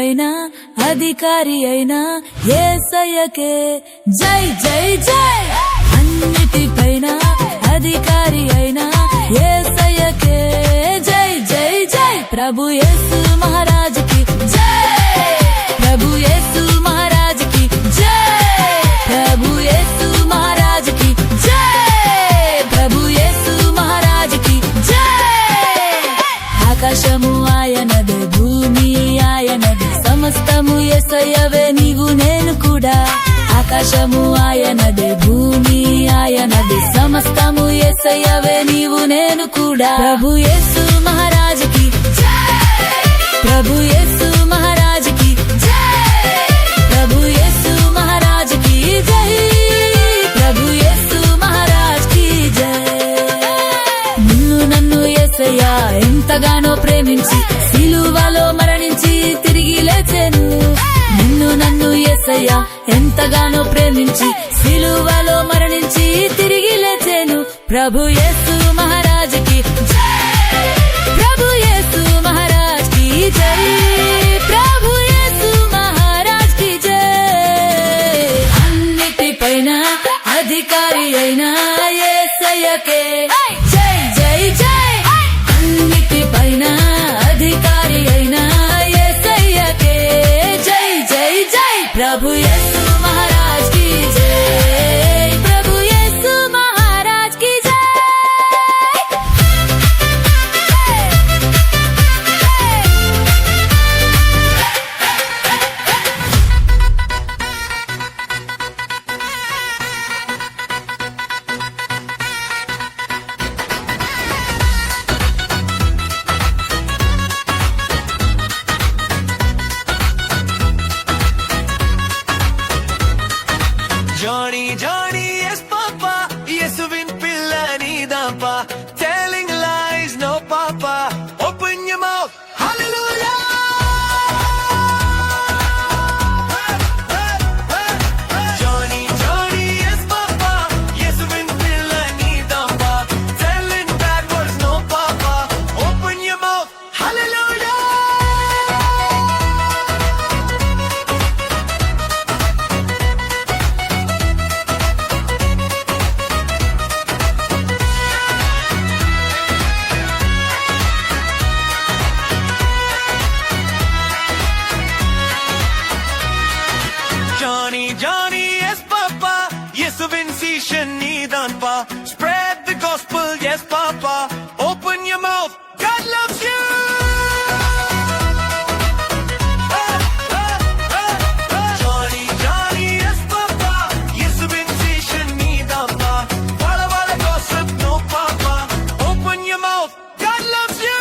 పైన అధికారి అయినా యేసయ్యకే జై జై జై. అన్నిటిపైన అధికారి అయినా యేసయ్యకే జై జై జై. ప్రభు యేసు మహారాజ్ కి జై. ప్రభు యేసు మహారాజ్ కి జై. ప్రభు యేసు మహారాజ్ కి జై. ప్రభు యేసు మహారాజ్ కి జై. ఆకాశము ఆయనదే, భూమి ఆయనదే, సమస్తము యేసయ్యవే నీవు నేను కూడా. ఆకాశము ఆయనదే, భూమి ఆయనదే, సమస్తము యేసయ్యవే నీవు నేను కూడా. ప్రభు యేసు మహారాజ్ కి జై. ప్రభు యేసు మహారాజ్ కి జై. ప్రభు యేసు మహారాజ్ కి జై. ప్రభు యేసు మహారాజ్ కి జై. నిన్ను నన్ను యేసయ్య ఎంతగానో ప్రేమించి సిలువలో మరణించి తిరిగి లేచెను. నిన్ను నన్ను యేసయ్య ఎంతగానో ప్రేమించి సిలువలో మరణించి తిరిగి లేచెను. ప్రభు యేసు మహారాజ్ కి జై. ప్రభు యేసు మహారాజ్ కి జై. ప్రభు యేసు మహారాజ్ కి జై. అన్నిటిపైన అధికారి అయినా యేసయ్యకే జై జై జై. అన్నిటిపైన అధికారి అయినా యేసయ్యకే జై జై జై. ప్రభు యేసు మహారాజ్ కి జై. ప్రభు యేసు మహారాజ్ కి జై. Johnny, Johnny, yes papa, Yesuvin pilla needampa, telling lies, no papa, open your mouth, hallelujah. Johnny, Johnny, yes papa, Yesuvin pilla needampa, telling bad words, no papa, open your mouth, hallelujah. Johnny, Johnny, yes papa, Yesuvin sishan needanpa, spread the gospel, yes papa, open your mouth, God loves you. Johnny, Johnny, yes papa, Yesuvin sishan needanpa, wala wala gossip, no papa, open your mouth, God loves you.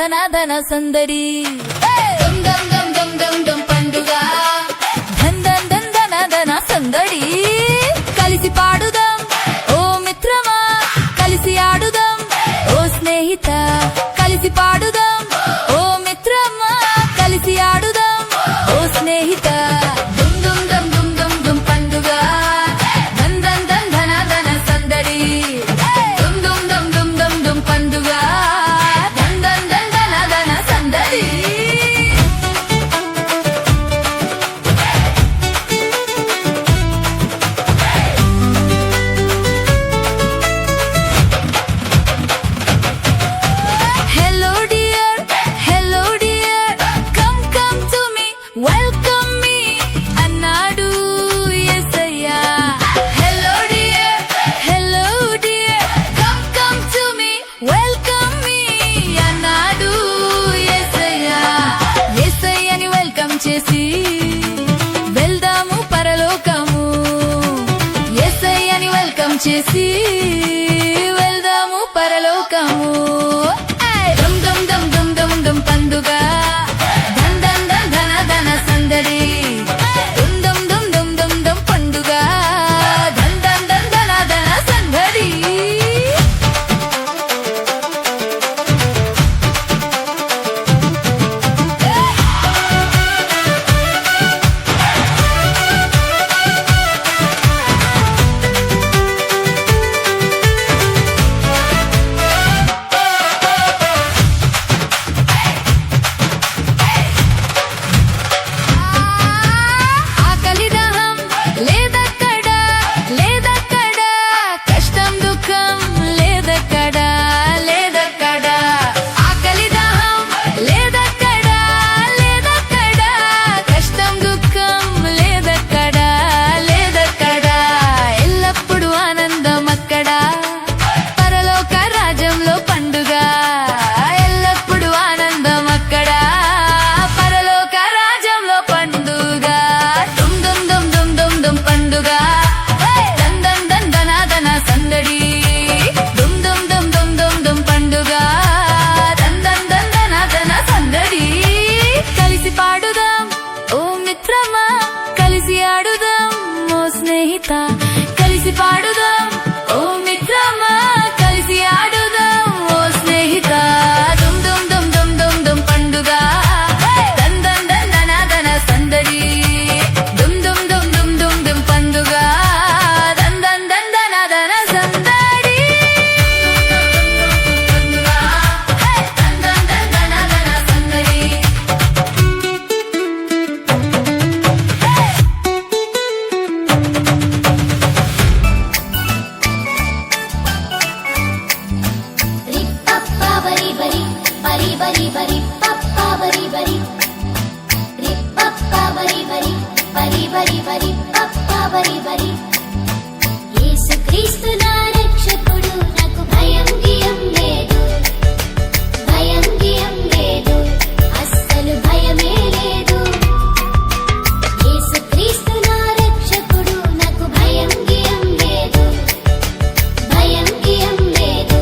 ధన ధన సందడి దుమ్ దుమ్ దుమ్ దుమ్ దుమ్ దుమ్ పండుగ ధన్ ధన్ ధన్ ధన ధన సందడి కలిసి పాడుదాం ఓ మిత్రమా కలిసి ఆడుదాం ఓ స్నేహిత కలిసి పాడుదాం ఓ మిత్రమా కలిసి ఆడుదాం ఓ స్నేహిత దుమ్ దుమ్ దుమ్ దుమ్ దుమ్ దుమ్ పండుగ ధన్ ధన్ ధన్ ధన ధన సందడి దుమ్ దుమ్ దుమ్ దుమ్ దుమ్ దుమ్ పండుగ ధన్ ధన్ ధన్ ధన ధన సందడి Hello dear, come to me, welcome me, అన్నాడు యేసయ్యా. Hello dear, come to me, welcome me, అన్నాడు యేసయ్యా. యేసయ్యని వెల్కమ్ చేసి వెళ్దాము పరలోకము. యేసయ్యని వెల్కమ్ చేసి వెళ్దాము పరలోకము. దుమ్ దుమ్ దుమ్ దుమ్ దుమ్ దుమ్ పండుగ ధన్ ధన్ ధన్ ధన ధన సందడి దుమ్ దుమ్ దుమ్ దుమ్ దుమ్ దుమ్ పండుగ ధన్ ధన్ ధన్ ధన ధన సందడి. ఆకలి దాహం లేదక్కడ లేదక్కడ కష్టం దుఃఖం లేదక్కడ లేదక్కడ ఆకలి దాహం లేదక్కడ లేదక్కడ కష్టం దుఃఖం లేదక్కడ లేదక్కడ ఎల్లప్పుడూ ఆనందం అక్కడ పరలోక రాజ్యంలో పండుగ ఎల్లప్పుడూ ఆనందం అక్కడ పరలోక రాజ్యంలో పండుగ దుమ్ దుమ్ దుమ్ దుమ్ దుమ్ దుమ్ పండుగ ధన్ ధన్ ధన్ ధన ధన సందడి దుమ్ దుమ్ దుమ్ దుమ్ దుమ్ దుమ్ పండుగ ధన్ ధన్ ధన్ ధన ధన సందడి కలిసి పాడుదాం ఓ మిత్రమా కలిసి ఆడుదాం ఓ స్నేహిత కలిసి పాడుదాం ఓ మిత్రమా కలిసి ఆడుదాం ఓ స్నేహిత దుమ్ దుమ్ దుమ్ దుమ్ దుమ్ దుమ్ పండుగ ధన్ ధన్ ధన్ ధన ధన సందడి దుమ్ దుమ్ దుమ్ దుమ్ దుమ్ దుమ్ పండుగ ధన్ ధన్ ధన్ ధన ధన సందడి ధన్ ధన్ ధన్ ధన ధన సందడి రిప్పప్పా బరి బరి బరి బరి బరి పప్పా బరి బరి రిప్పప్పా బరి బరి బరి బరి బరి పప్పా బరి బరి యేసుక్రీస్తు నా రక్షకుడు నాకు భయం గియం లేదు భయం గియం లేదు అస్సలు భయమే లేదు యేసుక్రీస్తు నా రక్షకుడు నాకు భయం గియం లేదు భయం గియం లేదు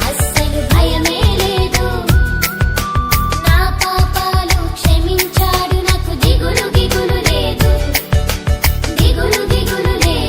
అస్సలు భయమే లేదు నా పాపాలు క్షమించాడు నాకు దిగులు దిగులు లేదు దిగులు దిగులు లేదు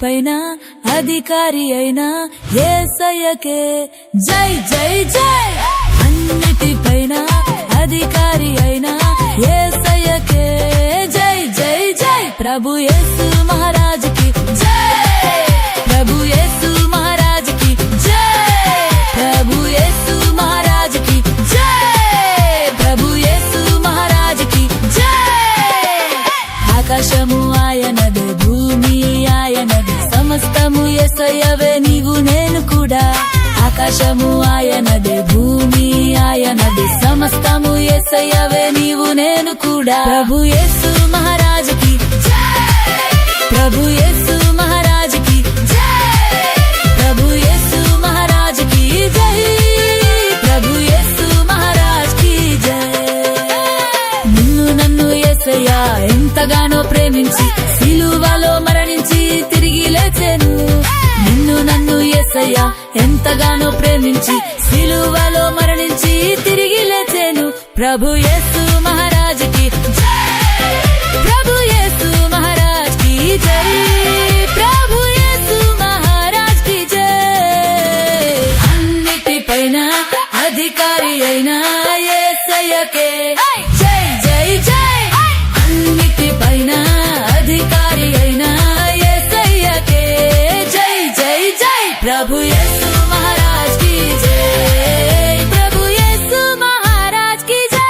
అన్నిటిపైన అధికారి అయిన యేసయ్యకే జై జై జై. అన్నిటిపైన అధికారి అయిన యేసయ్యకే జై జై జై. ప్రభు యేసు మహారాజ్ కి జై. ప్రభు యేసు మహారాజ్ కి జై. ప్రభు యేసు మహారాజ్ కి జై. ప్రభు యేసు మహారాజ్ కి జై. ఆకాశము ఆయనదే, భూమి ఆయనదే, సమస్తము యేసయ్యవే నీవు నేను కూడా. ఆకాశము ఆయనదే, భూమి ఆయనదే, సమస్తము యేసయ్యవే నీవు నేను కూడా. ప్రభు యేసు మహారాజ్ కి జై. ప్రభు యేసు మహారాజ్ కి జై. ప్రభు యేసు మహారాజ్ కి జై. ప్రభు యేసు మహారాజ్ కి జై. నిన్ను నన్ను యేసయ్య ఎంతగానో ప్రేమించి సిలువలో మరణించి తిరిగి లేచెను. నిన్ను నన్ను యేసయ్య ఎంతగానో ప్రేమించి సిలువలో మరణించి తిరిగి లేచెను. ప్రభు యేసు మహారాజ్ కి జై. ప్రభు యేసు మహారాజ్ కి జై. ప్రభు యేసు మహారాజ్ కి జై. అన్నిటిపైన అధికారి అయిన యేసయ్యకే జై జై జై. అన్నిటిపైన అధికారి అయిన యేసయ్యకే జై జై జై. ప్రభు యేసు మహారాజ్ కి జై. ప్రభు యేసు మహారాజ్ కి జై.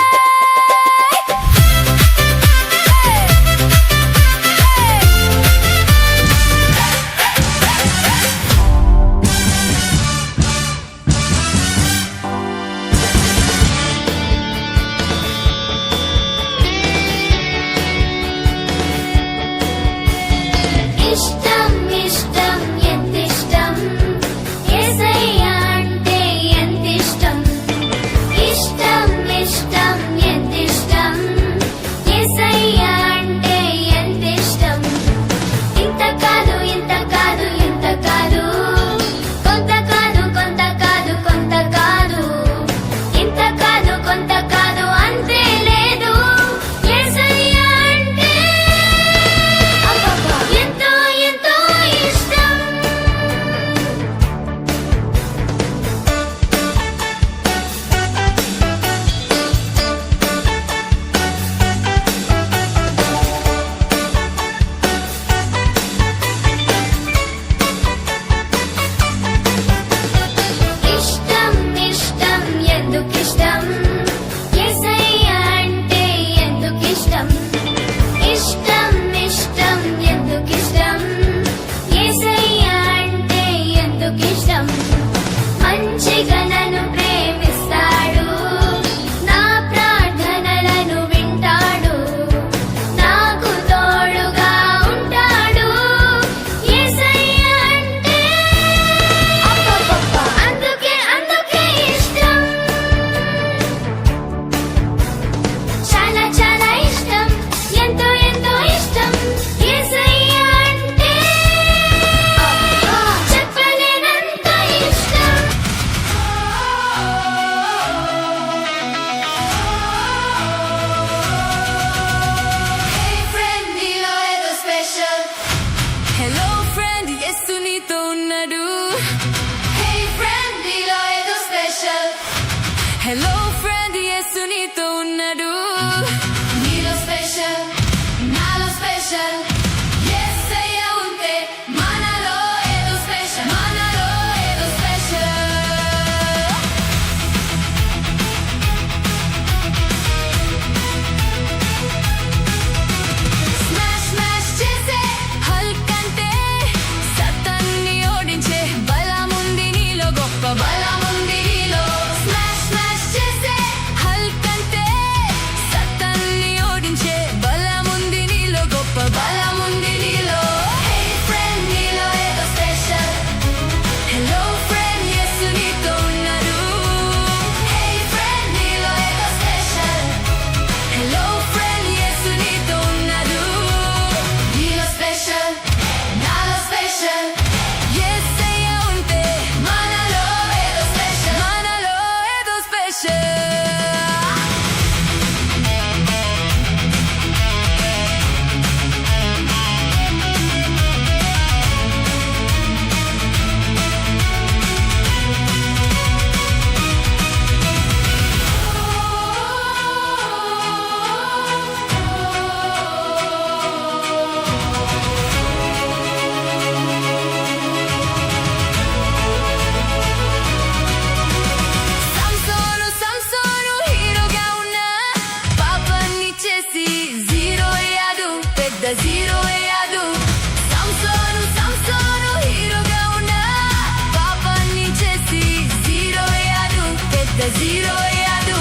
పెద్ద జీరో యాదు.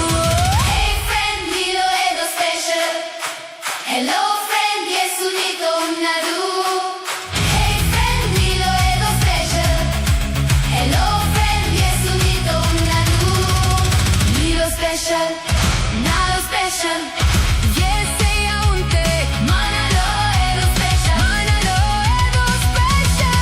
Hey friend, నీలో ఏదో స్పెషల్. Hello friend, యేసు నీతో ఉన్నాడు. Hey friend, నీలో ఏదో స్పెషల్. Hello friend, యేసు నీతో ఉన్నాడు. నీలో స్పెషల్, నాలో స్పెషల్. యేసయ్య ఉంటే మనలో ఏదో స్పెషల్. మనలో ఏదో స్పెషల్.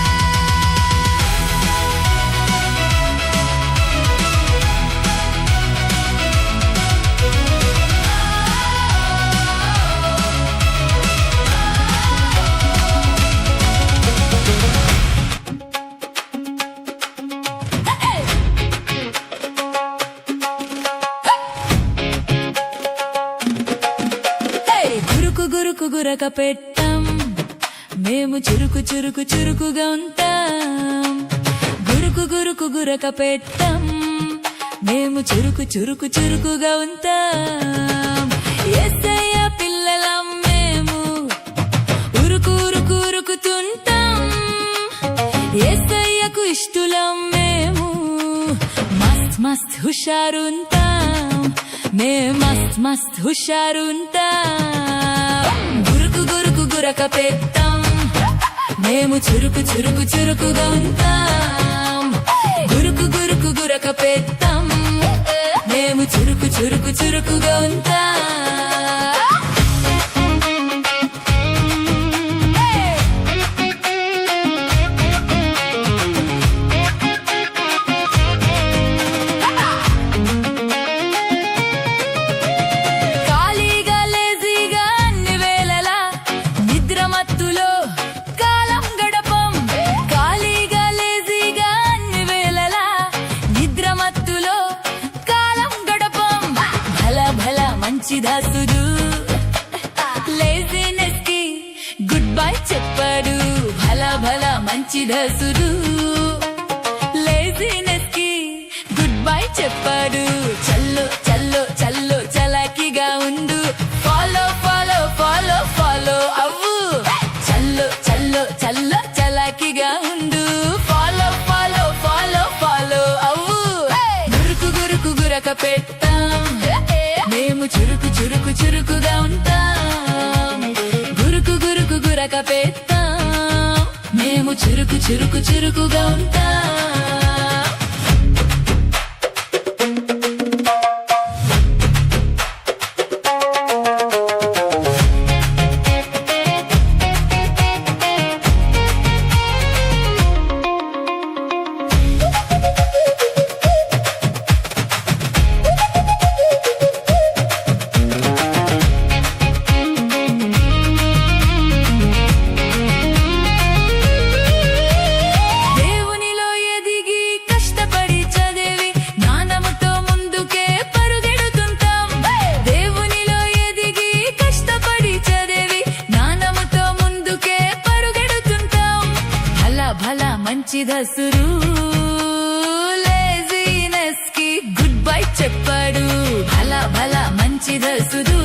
గురుకు గురుకు గురక పెట్టం, మేము చురుకు చురుకు చురుకుగా ఉంటాం. గురుకు గురుకు గురక పెట్టం, మేము చురుకు చురుకు చురుకుగా ఉంటాం. యేసయ్య పిల్లలం మేము ఉరుకు ఉరుకు ఉరుకుతుంటాం. యేసయ్యకు ఇష్టలం మేము మస్త్ మస్త్ హుషారుంటాం. మేం మస్త్ మస్త్ హుషారుంటాం. గురుకు గురుకు గురక పెట్టం, మేము చురుకు చురుకు చురుకుగా ఉంటాం. గురుకు గురుకు గురక పెట్టం, మేము చురుకు చురుకు చురుకుగా ఉంటాం. ఖాళీగా లేజీగా అన్ని వేళలా నిద్ర మత్తులో కాలం గడపం. ఖాళీగా లేజీగా అన్ని వేళలా నిద్ర మత్తులో కాలం గడపం. భల భల మంచి దాసుడు లేజినెస్ కి గుడ్ బై చెప్పాడు. భల భల మంచి దాసుడు లేజినెస్ కి గుడ్ బై చెప్పాడు. చల్లు చల్లు చల్లు చలాకిగా ఉండు. ఫాలో ఫాలో ఫాలో ఫాలో అవ్వు. చల్లు చల్లు చల్లు చలాకిగా ఉండు. ఫాలో ఫాలో ఫాలో ఫాలో అవ్వు. గురుకు గురుకు గురక పెట్టాం, మేము చురుకు చురుకు చురుకుగా ఉంటాం. గురుకు గురుకు గురక పెట్టాం, మేము చురుకు చురుకు చురుకుగా ఉంటాం. దేవునిలో ఎదిగి కష్టపడి చదివి జ్ఞానముతో ముందుకే పరుగెడుతుంటాం. దేవునిలో ఎదిగి కష్టపడి చదివి జ్ఞానముతో ముందుకే పరుగెడుతుంటాం. భల భల మంచి దసురు లేజినెస్ కి గుడ్ బై చెప్పాడు. భల భల మంచి దసురు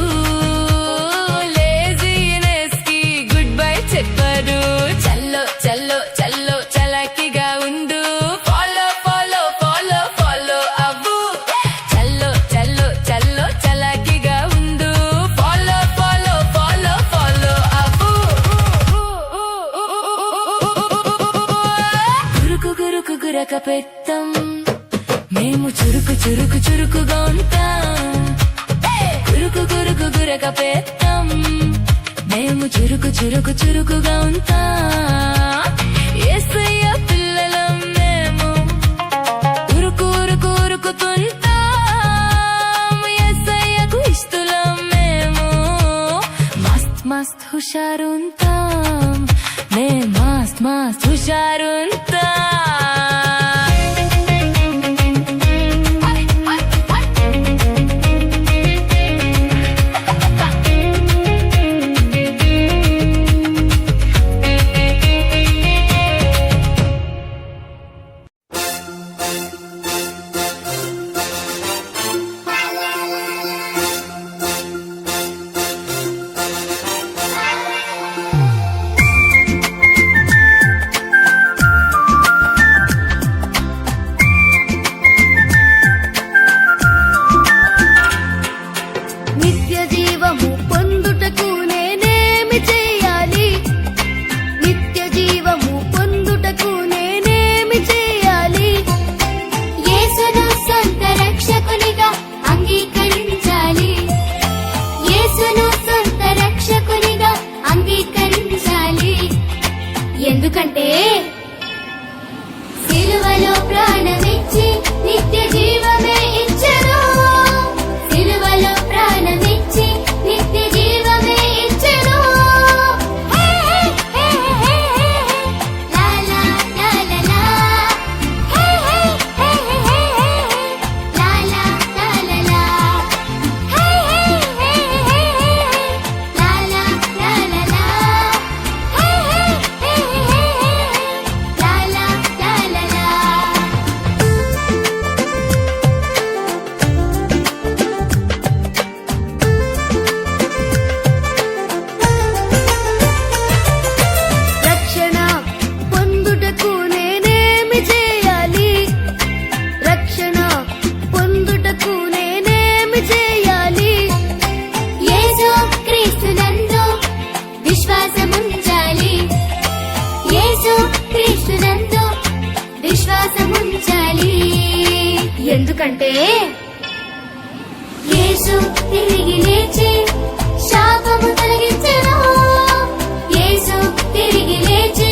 లేజినెస్ కి గుడ్ బై చెప్పాడు. చల్లో చల్లో చల్లో చలాకిగా ఉండు. ఫాలో ఫాలో ఫాలో ఫాలో అవ్వు. చల్లో చల్లో చల్లో చలాకిగా ఉండు. ఫాలో ఫాలో ఫాలో ఫాలో అవ్వు. గురుకు గురుకు గురక పెట్టం, మేము చురుకు చురుకు చురుకుగా ఉంటాం. గురుకు గురుకు గురక పెట్టం, మేము చురుకు చురుకు చురుకుగా ఉంటాం. యేసయ్య పిల్లలం మేము ఉరుకు ఉరుకు ఉరుకుతుంటాం. యేసయ్యకు ఇష్టలం మేము మస్త్ మస్త్ హుషారుంటాం. మేం మస్త్ మస్త్ హుషారుంటాం. ఎందుకంటే సిలువలో ప్రాణమిచ్చి నిత్య జీవమే ఇచ్చెను. సిలువలో ప్రాణమిచ్చి నిత్య జీవమే ఇచ్చెను. హే హే హే హే హే లా లా లా లా లా. హే హే హే హే హే లా లా లా లా లా. హే హే హే హే లా లా లా లా లా. హే హే హే హే లా లా లా లా లా. రక్షణ పొందుటకు నేనేమి చేయాలి? రక్షణ పొందుటకు నేనేమి చేయాలి? యేసు క్రీస్తునందు విశ్వాసముంచాలి. యేసు క్రీస్తునందు విశ్వాసముంచాలి. ఎందుకంటే యేసు తిరిగి లేచి శాపము తొలగించెను. యేసు తిరిగి లేచి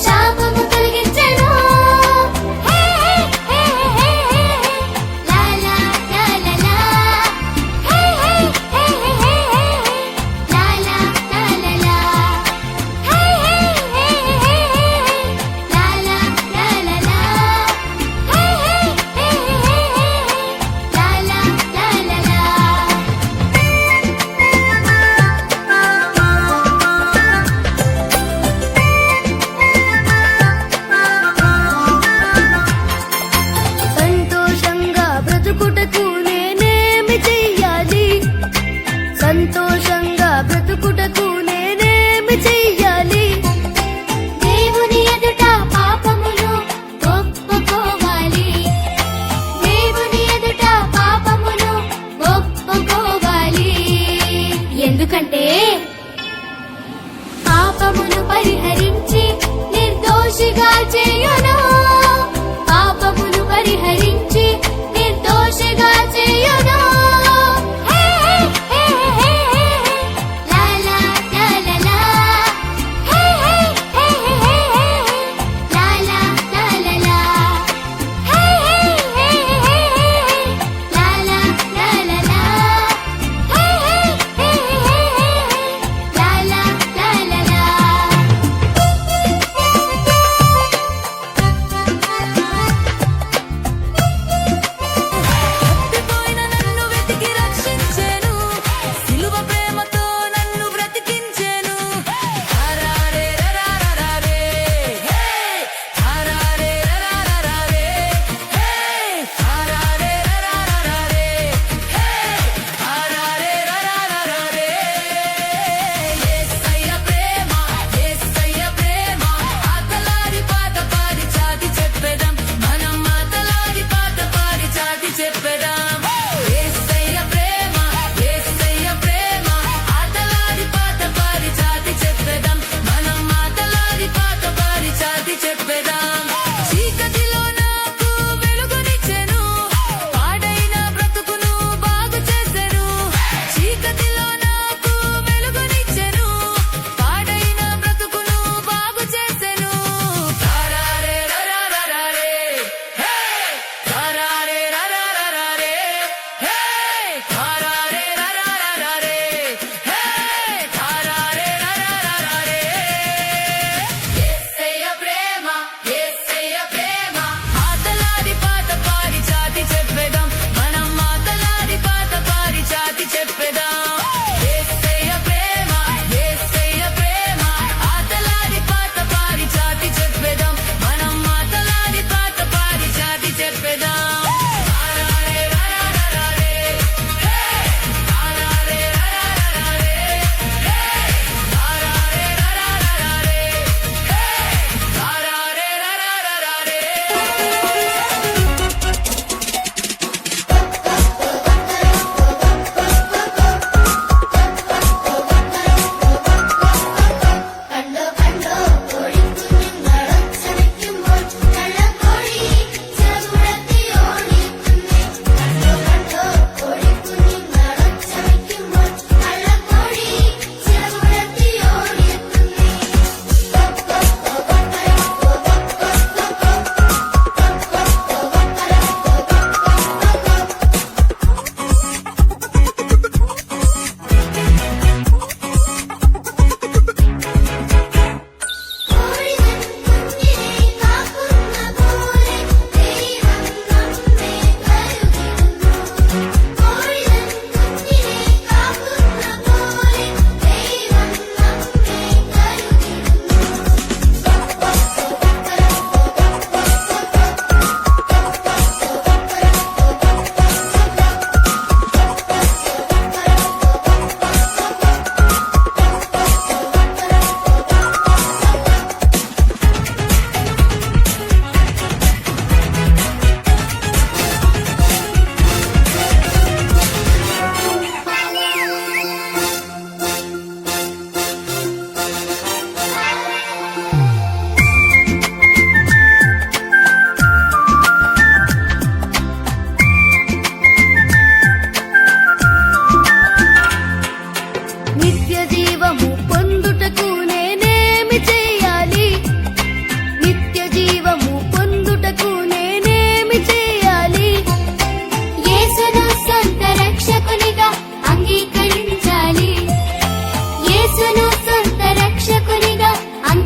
శాపము తొలగించెను. హే హే హే హే లా లా లా లా లా. హే హే హే హే లా లా లా లా లా. హే హే హే హే లా లా లా లా లా. హే హే హే హే లా లా లా లా లా.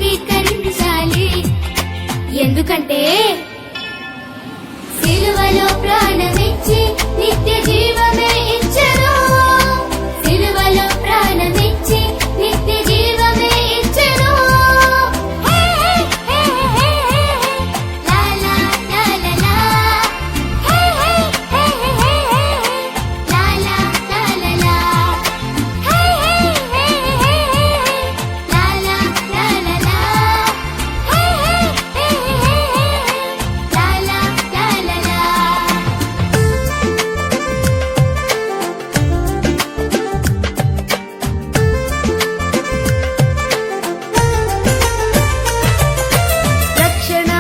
అంగీకరించాలి. ఎందుకంటే సిలువలో ప్రాణమిచ్చి నిత్య జీవమే ఇచ్చెను. సిలువలో ప్రాణమిచ్చి నిత్య జీవమే ఇచ్చెను. హే హే హే హే హే లా లా లా లా లా. హే హే హే హే హే లా లా లా లా లా. హే హే హే హే లా లా లా లా లా. హే హే హే హే లా లా లా లా లా. రక్షణ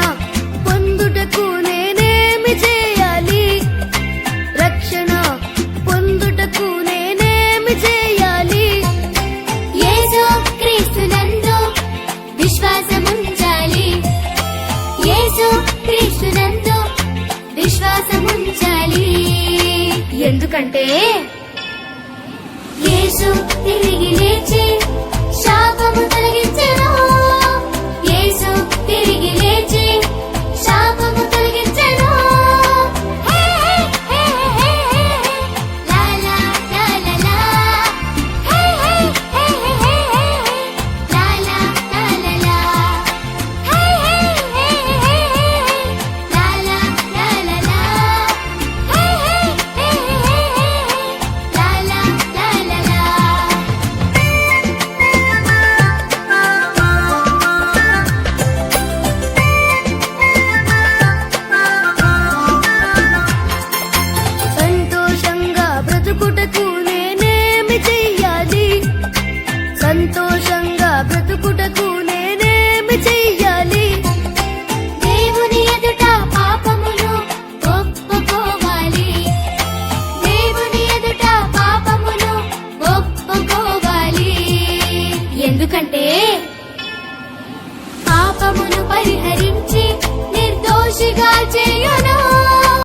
పొందుటకు నేనేమి చేయాలి? రక్షణ పొందుటకు నేనేమి చేయాలి? యేసు క్రీస్తునందు విశ్వాసముంచాలి. యేసు క్రీస్తునందు విశ్వాసముంచాలి. ఎందుకంటే యేసు తిరిగి లేచి శాపము తొలగించెను. యేసు తిరిగి లేచి శాపము తొలగించెను. హే హే హే హే లా లా లా లా లా. హే హే హే హే లా లా లా లా లా. హే హే హే హే లా లా లా లా లా. హే హే హే హే లా లా లా లా లా. సంతోషంగా బ్రతుకుటకు నేనేమి చెయ్యాలి? సంతోషంగా బ్రతుకుటకు నేనేమి చెయ్యాలి? దేవుని ఎదుట పాపమును ఒప్పుకోవాలి. దేవుని ఎదుట పాపమును ఒప్పుకోవాలి. ఎందుకంటే పాపమును పరిహరించి నిర్దోషిగా చేయ